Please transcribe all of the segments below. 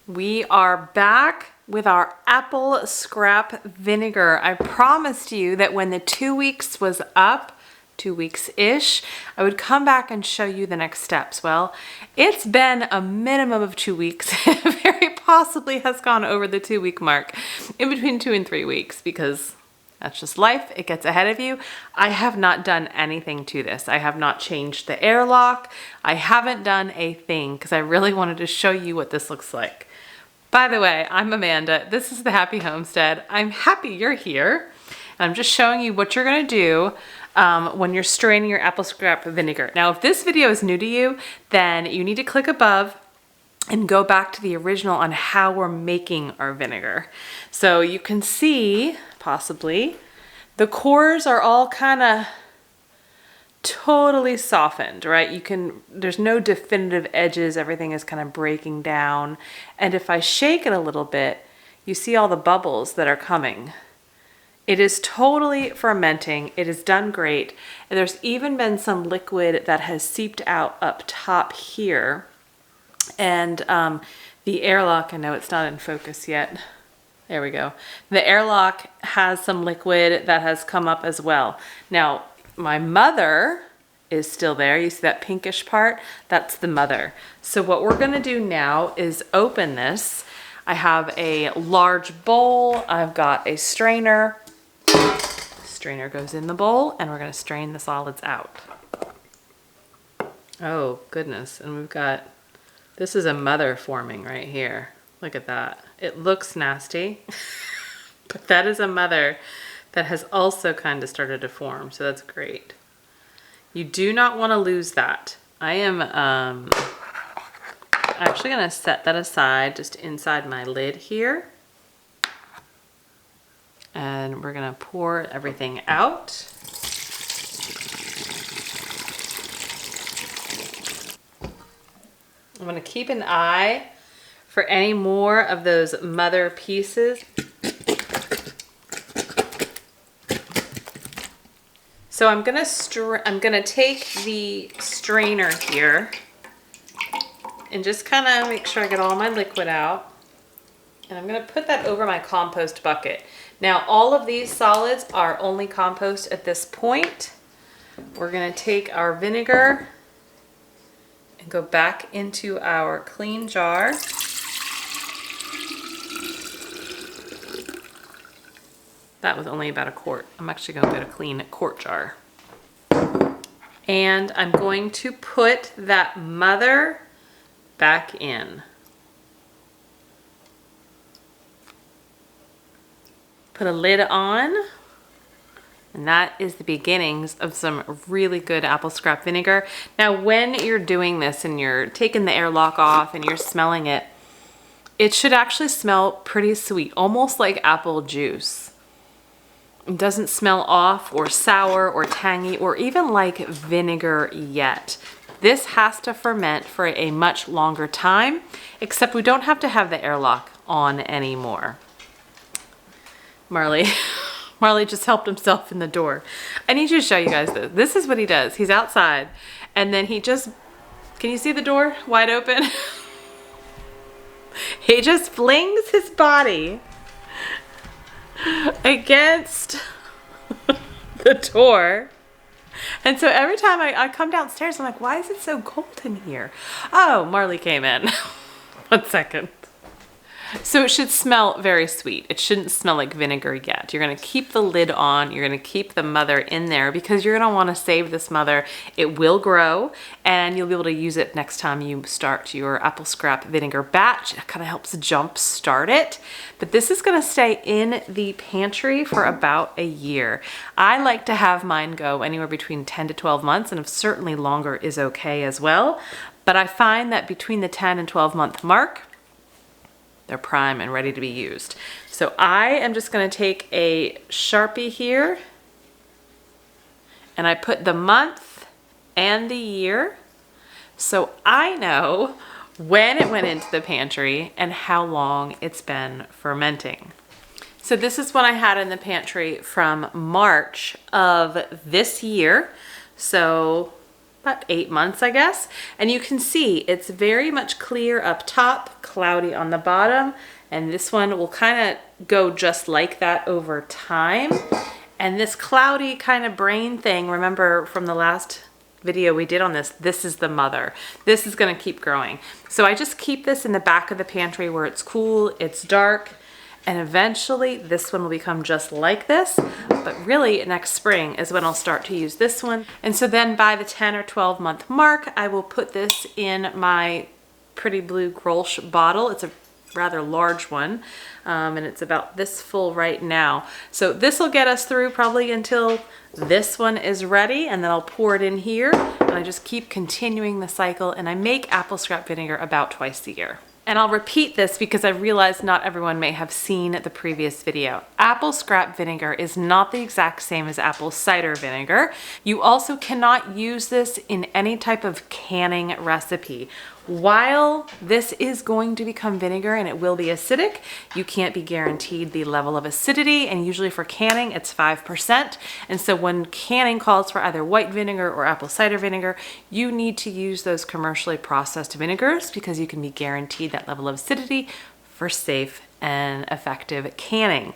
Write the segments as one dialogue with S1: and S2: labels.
S1: We are back with our apple scrap vinegar. I promised you that when the 2 weeks was up, 2 weeks-ish, I would come back and show you the next steps. Well, it's been a minimum of 2 weeks. It very possibly has gone over the 2-week mark, in between 2 and 3 weeks, because that's just life. It gets ahead of you. I have not done anything to this. I have not changed the airlock. I haven't done a thing because I really wanted to show you what this looks like. By the way, I'm Amanda. This is the Happy Homestead. I'm happy you're here. And I'm just showing you what you're gonna do when you're straining your apple scrap vinegar. Now, if this video is new to you, then you need to click above and go back to the original on how we're making our vinegar. So you can see, possibly, the cores are all kind of totally softened, right? There's no definitive edges, everything is kind of breaking down. And if I shake it a little bit, you see all the bubbles that are coming. It is totally fermenting. It is done great. And there's even been some liquid that has seeped out up top here. And the airlock, I know it's not in focus yet. There we go. The airlock has some liquid that has come up as well. Now, my mother is still there. You see that pinkish part? That's the mother. So what we're gonna do now is open this. I have a large bowl. I've got a strainer. Strainer goes in the bowl and we're gonna strain the solids out. Oh goodness, and we've got, this is a mother forming right here. Look at that. It looks nasty, but that is a mother that has also kind of started to form, so that's great. You do not want to lose that. I am actually gonna set that aside just inside my lid here. And we're gonna pour everything out. I'm gonna keep an eye for any more of those mother pieces. So I'm gonna take the strainer here and just kind of make sure I get all my liquid out. And I'm gonna put that over my compost bucket. Now, all of these solids are only compost at this point. We're gonna take our vinegar and go back into our clean jar. That was only about a quart. I'm actually gonna get a clean quart jar. And I'm going to put that mother back in. Put a lid on. And that is the beginnings of some really good apple scrap vinegar. Now, when you're doing this and you're taking the airlock off and you're smelling it, it should actually smell pretty sweet, almost like apple juice. It doesn't smell off or sour or tangy or even like vinegar yet. This has to ferment for a much longer time, except we don't have to have the airlock on anymore. Marley just helped himself in the door. I need you to show you guys this. This is what he does. He's outside and then he just, can you see the door wide open? He just flings his body against the door. And so every time I come downstairs, I'm like, why is it so cold in here? Oh, Marley came in. 1 second. So it should smell very sweet. It shouldn't smell like vinegar yet. You're gonna keep the lid on. You're gonna keep the mother in there because you're gonna wanna save this mother. It will grow and you'll be able to use it next time you start your apple scrap vinegar batch. It kind of helps jump start it. But this is gonna stay in the pantry for about a year. I like to have mine go anywhere between 10 to 12 months, and certainly longer is okay as well. But I find that between the 10 and 12 month mark, they're prime and ready to be used. So I am just gonna take a Sharpie here and I put the month and the year so I know when it went into the pantry and how long it's been fermenting. So this is what I had in the pantry from March of this year. So about 8 months, I guess. And you can see it's very much clear up top, cloudy on the bottom. And this one will kind of go just like that over time. And this cloudy kind of brain thing, remember from the last video we did on this, this is the mother. This is going to keep growing. So I just keep this in the back of the pantry where it's cool, it's dark, and eventually this one will become just like this. But really next spring is when I'll start to use this one. And so then by the 10 or 12 month mark, I will put this in my Pretty Blue Grolsch bottle. It's a rather large one, and it's about this full right now. So this will get us through probably until this one is ready, and then I'll pour it in here, and I just keep continuing the cycle, and I make apple scrap vinegar about twice a year. And I'll repeat this because I realize not everyone may have seen the previous video. Apple scrap vinegar is not the exact same as apple cider vinegar. You also cannot use this in any type of canning recipe. While this is going to become vinegar and it will be acidic, you can't be guaranteed the level of acidity, and usually for canning it's 5%. And so when canning calls for either white vinegar or apple cider vinegar, you need to use those commercially processed vinegars because you can be guaranteed that level of acidity for safe and effective canning.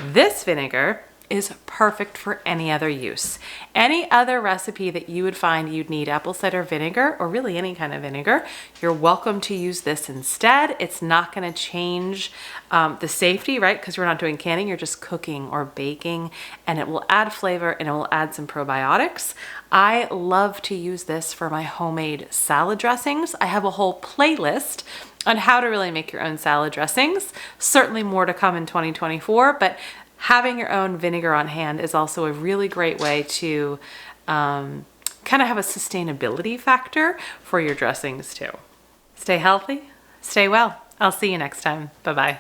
S1: This vinegar is perfect for any other use. Any other recipe that you would find you'd need apple cider vinegar, or really any kind of vinegar, you're welcome to use this instead. It's not going to change the safety, right? Because we're not doing canning, you're just cooking or baking, and it will add flavor and it will add some probiotics. I love to use this for my homemade salad dressings. I have a whole playlist on how to really make your own salad dressings. Certainly more to come in 2024, but having your own vinegar on hand is also a really great way to kind of have a sustainability factor for your dressings too. Stay healthy, stay well. I'll see you next time. Bye-bye.